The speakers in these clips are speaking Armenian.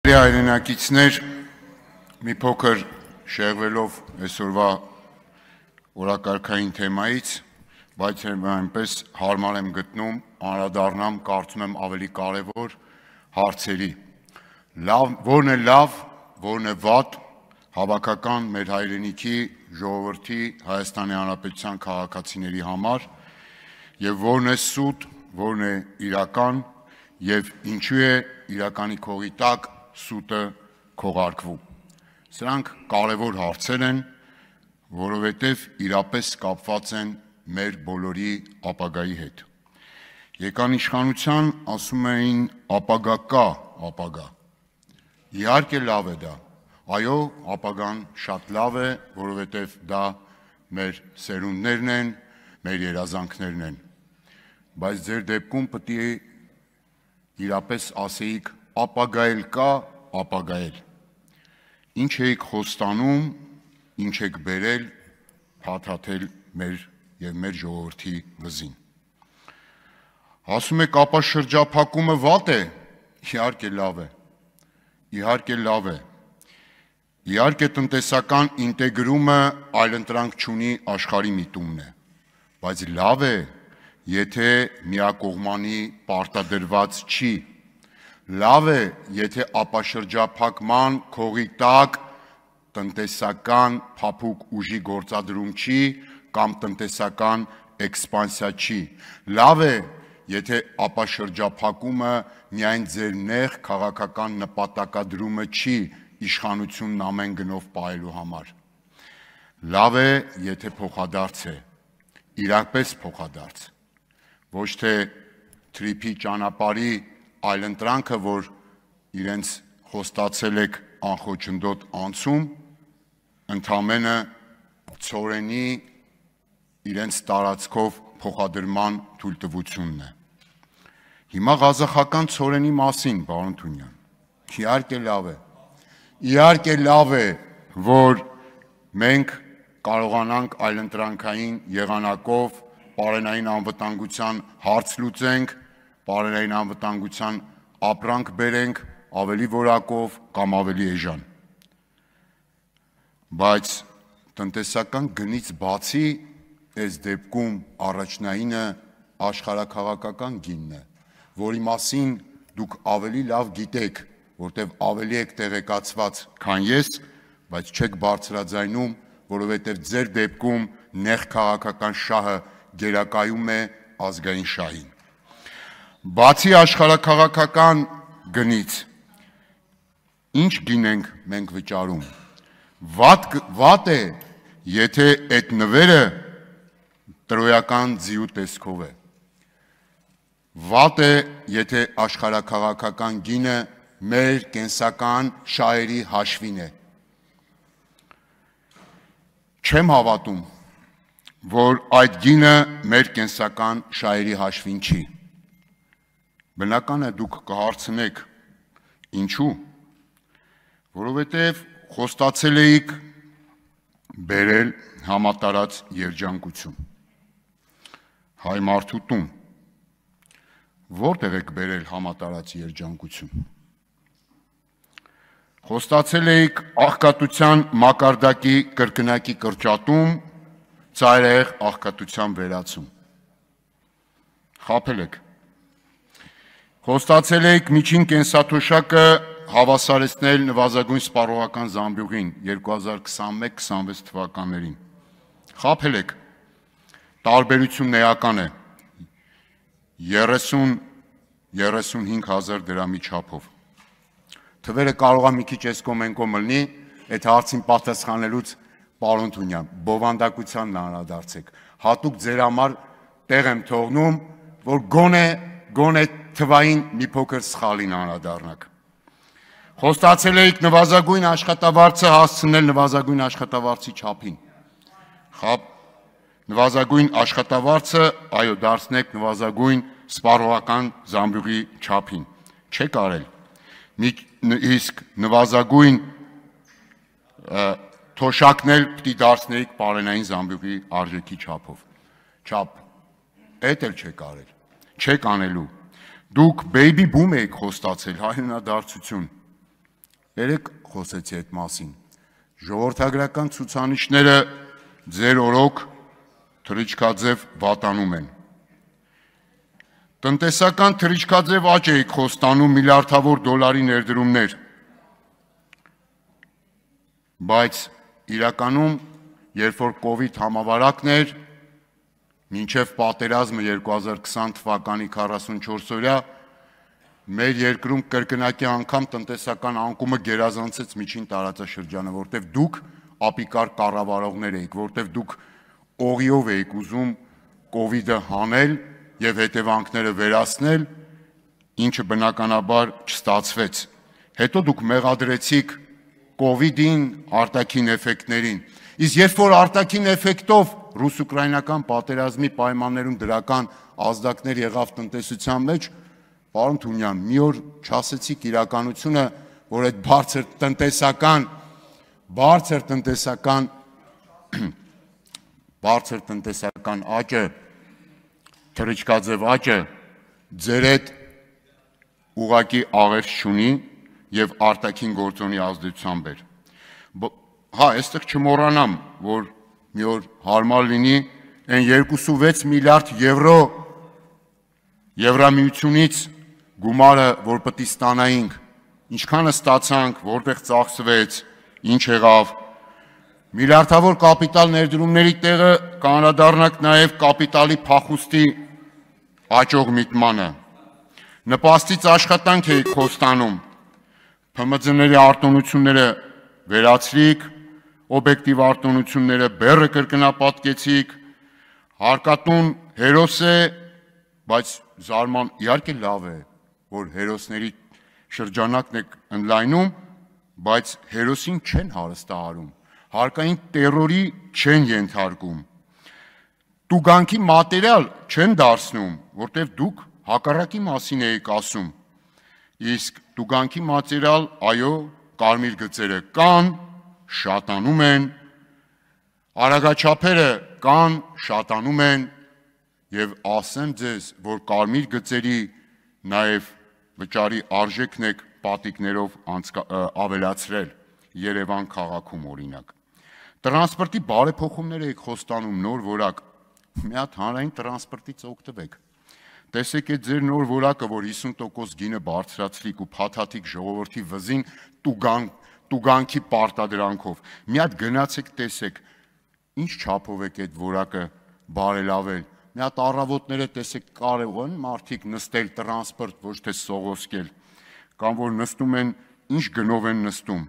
Հայրենակիցներ, մի փոքր շեղվելով այսօրվա օրակարգային թեմայից, բայց այնպես հարմար եմ գտնում անդրադառնամ, կարծում եմ ավելի կարևոր հարցերի։ Որն է լավ, որն է վատ, հավաքական մեր հայրենիքի, ժողովրդի, Հայաստանի Հանրապետության քաղաքացիների համար, եւ որն է սուտ, որն է իրական, եւ ինչու է իրականի քողի տակ սուտը քողարկվում։ Սրանք կարևոր հարցեր են, որովհետև իրապես կապված են մեր բոլորի ապագայի հետ։ Եկան ասում էին ապագա կա, ապագա։ Իհարկե լավ է դա։ Այո, ապագան շատ լավ է, որովհետև դա մեր սերունդներն են, մեր երազանքներն են։ Բայց ձեր դեպքում պետք է իրապես ասեիք ապագայել կա, ապագայել։ Ինչ եք խոստանում, ինչ եք բերել, փաթաթել մեր եւ մեր ժողովրդի վզին։ Ասում եք ապաշրջափակումը վատ է, իհարկե լավ է։ Իհարկե լավ է։ Իհարկե տնտեսական ինտեգրումը այլընտրանք չունի աշխարհի միտումն է, բայց լավ է, եթե միակողմանի պարտադրված չի։ Լավ է, եթե ապաշրջափակման քողի տակ տնտեսական փափուկ ուժի գործադրում չի կամ տնտեսական էքսպանսիա չի։ Լավ է, եթե ապաշրջափակումը միայն ձեր նեղ քաղաքական նպատակադրումը չի իշխանությունն ամեն գնով պահելու համար։ Լավ է, եթե փոխադարձ է, իրապես փոխադարձ, ոչ թե թրիփի ճանապարհի այլընտրանքը, որ իրենց խոստացել եք անխոչնդոտ անցում, ընդամենը ցորենի իրենց տարածքով փոխադրման թույլտվությունն է։ Հիմա ղազախական ցորենի մասին, պարոն Թունյան, իհարկե լավ է։ Իհարկե լավ է, որ մենք կարողանանք այլընտրանքային եղանակով պարենային անվտանգության հարց լուծենք, պարենային անվտանգության ապրանք բերենք ավելի որակով կամ ավելի էժան։ Բայց տնտեսական գնից բացի այս դեպքում առաջնայինը աշխարհաքաղաքական գինն է, որի մասին դուք ավելի լավ գիտեք, որտեղ ավելի եք տեղեկացված, քան ես, բայց չեք բարձրաձայնում, որովհետև ձեր դեպքում նեղ քաղաքական շահը գերակայում է ազգային շահին։ Բացի աշխարհաքաղաքական գնից, ինչ գին ենք մենք վճարում։ Վատ է, եթե այդ նվերը տրոյական ձիու տեսքով է։ Վատ է, եթե աշխարհաքաղաքական գինը մեր կենսական շահերի հաշվին է։ Չեմ հավատում, որ այդ գինը մեր կենսական շահերի հաշվին չի։ Բնական է դուք կհարցնեք ինչու, որովհետև խոստացել էիք բերել համատարած երջանկություն։ Հայ մարդու տուն, որտեղ եք բերել համատարած երջանկություն։ Խոստացել էիք աղքատության մակարդակի կրկնակի կրճատում, ծայրահեղ աղքատության վերացում։ Խաբել եք։ Խոստացել էիք միջին կենսաթոշակը հավասարեցնել նվազագույն սպառողական զամբյուղին 2021-26 թվականներին։ Խաբել եք։ Տարբերությունն էական է 30-35 հազար դրամի չափով։ Թվերը կարող է մի քիչ էսկոմենկո մլնի, այդ հարցին պատասխանելուց պարոն Թունյան, բովանդակությանն անդրադարձեք։ Հատուկ ձեր համար տեղ եմ թողնում, որ գոնե թվային մի փոքր սխալին անդրադառնաք։ Խոստացել էիք նվազագույն աշխատավարձը հասցնել նվազագույն աշխատավարձի չափին։ Նվազագույն աշխատավարձը, այո, դարձնեք նվազագույն սպառողական զամբյուղի չափին։ Չեք արել։ Իսկ նվազագույն թոշակնել պիտի դարձնեիք պարենային զամբյուղի արժեքի չափով։ Էդ էլ չեք արել։ Չեք անելու։ Դուք baby boom եք խոստացել, հայրենադարձություն։ երեք խոսեցի այդ մասին։ Ժողովրդագրական ցուցանիշները ձեր օրոք թռիչքաձև վատանում են։ Տնտեսական թռիչքաձև աճ եք խոստանում միլիարդավոր դոլարի ներդրումներ, բայց իրականում, երբ որ կովիդ համավարակն էր, մինչև պատերազմը 2020 թվականի 44 օրյա, մեր երկրում կրկնակի անգամ տնտեսական անկումը գերազանցեց միջին տարածաշրջանը, որտեղ դուք ապիկար կառավարողներ էիք, որտեղ դուք օղիով էիք ուզում կովիդը հանել եւ հետևանքները վերացնել, ինչը բնականաբար չստացվեց։ Հետո դուք մեղադրեցիք կովիդին, արտաքին էֆեկտներին։ Իսկ երբ որ արտաքին էֆեկտով ռուս-ուկրաինական պատերազմի պայմաններում դրական ազդակներ եղավ տնտեսության մեջ, պարոն Թունյան, մի օր չասեցիք իրականությունը, որ այդ բարձր տնտեսական աճը, թռիչքաձև աճը ձեր հետ ուղղակի աղերս չունի եւ արտաքին գործոնի ազդեցությամբ էր։ Հա, այստեղ չմոռանամ, որ մի օր հարմար լինի այն 2.6 միլիարդ եվրո Եվրամիությունից գումարը, որ պետք է ստանայինք, ինչքանը ստացանք, որտեղ ծախսվեց, ինչ եղավ։ Միլիարդավոր կապիտալ ներդրումների տեղը կանրադառնանք նաև կապիտալի փախուստի աճող միտմանը։ Նպաստից աշխատանք էիք խոստանում, ՓՄԶ-ների արտոնությունները վերացրիք, օբյեկտիվ արտոնությունները բեռը կրկնապատկեցիք, հարկատուն հերոս է, բայց զարման իհարկե լավ է, որ հերոսների շրջանակն եք ընդլայնում, բայց հերոսին չեն հարստահարում, հարկային տերորի չեն ենթարկում, տուգանքի մատերիալ չեն դարձնում, որտեղ դուք հակառակի մասին էիք ասում, իսկ տուգանքի մատերիալ, այո, կարմիր գծերը կան, շատանում են, արագաչափերը կան, շատանում են, եւ ասեմ ձեզ, որ կարմիր գծերի նաև վճարի արժեքն եք պատիկներով ավելացրել Երևան քաղաքում օրինակ։ Տրանսպորտի բարեփոխումներ եք խոստանում նոր որակ, մի հատ հանրային տրանսպորտից օգտվեք։ Տեսեք այդ ձեր նոր որակը, որ 50% գինը բարձրացրիք ու փաթաթիկ ժողովրդի վզին տուգանքի պարտադրանքով։ Մի հատ գնացեք տեսեք, ինչ չափով եք այդ որակը բարելավել։ Մի հատ առավոտները տեսեք կարող են մարդիկ նստել տրանսպորտ, ոչ թե սողոսկել, կամ որ նստում են, ինչ գնով են նստում։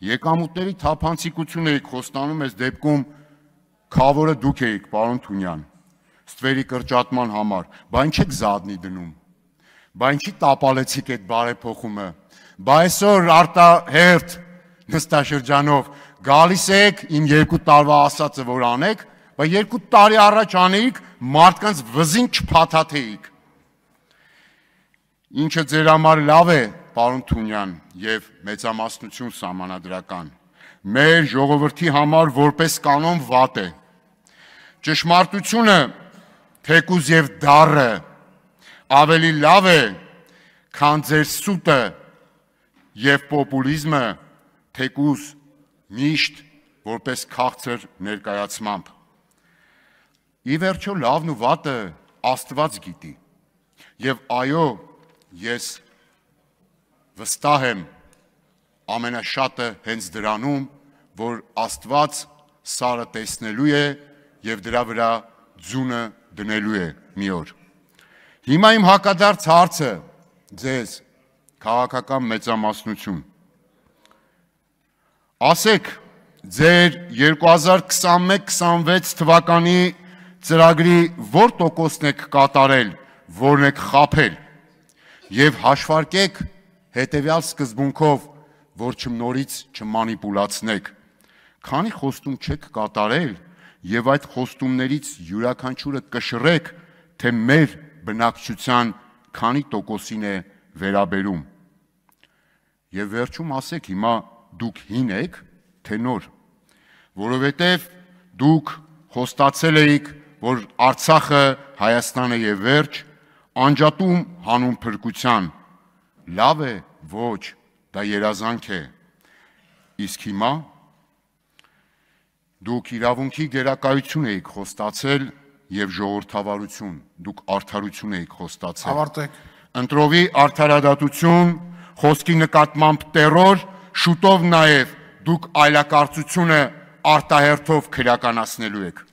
Եկամուտների թափանցիկություն էիք խոստանում, այս դեպքում քավորը դուք էիք, պարոն Թունյան, ստվերի կրճատման համար, բա ինչ եք զատնի դնում, բա ինչի տապալեցիք այդ բարեփոխումը, բա այսօր արտահերթ նստաշրջանով գալիս եք իմ 2 տարվա ասածը, որ անեք, բա 2 տարի առաջ անեիք, մարդկանց վզին չփաթաթեիք։ Ինչը ձեր համար լավ է, պարոն Թունյան, եւ մեծամասնություն սահմանադրական, մեր ժողովրդի համար որպես կանոն վատ է։ Ճշմարտությունը, թեկուզ եւ դառը, ավելի լավ է, քան ձեր սուտը եւ պոպուլիզմը, թեկուզ միշտ որպես քաղցր ներկայացմամբ։ Ի վերջո լավն ու վատը Աստված գիտի։ Եվ այո, ես վստահ եմ ամենաշատը հենց դրանում, որ Աստված սարը տեսնելու է եւ դրա վրա ձունը դնելու է մի օր։ Հիմա իմ հակադարձ հարցը ձեզ, քաղաքական մեծամասնություն։ Ասեք, ձեր 2021-26 թվականի ծրագրի որ տոկոսն եք կատարել, որն եք խաբել, եւ հաշվարկեք հետեւյալ սկզբունքով, որ նորից չմանիպուլացնեք, քանի խոստում չեք կատարել եւ այդ խոստումներից յուրաքանչյուրը կշռեք, թե մեր բնակչության քանի տոկոսին է վերաբերում։ Եվ վերջում ասեք հիմա դուք հին եք, թե նոր, որովհետև դուք խոստացել էիք, որ Արցախը, Հայաստանը եւ վերջ, անջատում հանուն փրկության, լավ է, ոչ, դա երազանք է, իսկ հիմա դուք իրավունքի գերակայություն եք խոստացել եւ ժողովրդավարություն, դուք արդարություն եք խոստացել։ Ավարտեք։ Ընտրովի արդարադատություն, խոսքի նկատմամբ տերոր, շուտով նաեւ դուք այլակարծությունը արտահերթով քրականացնելու եք։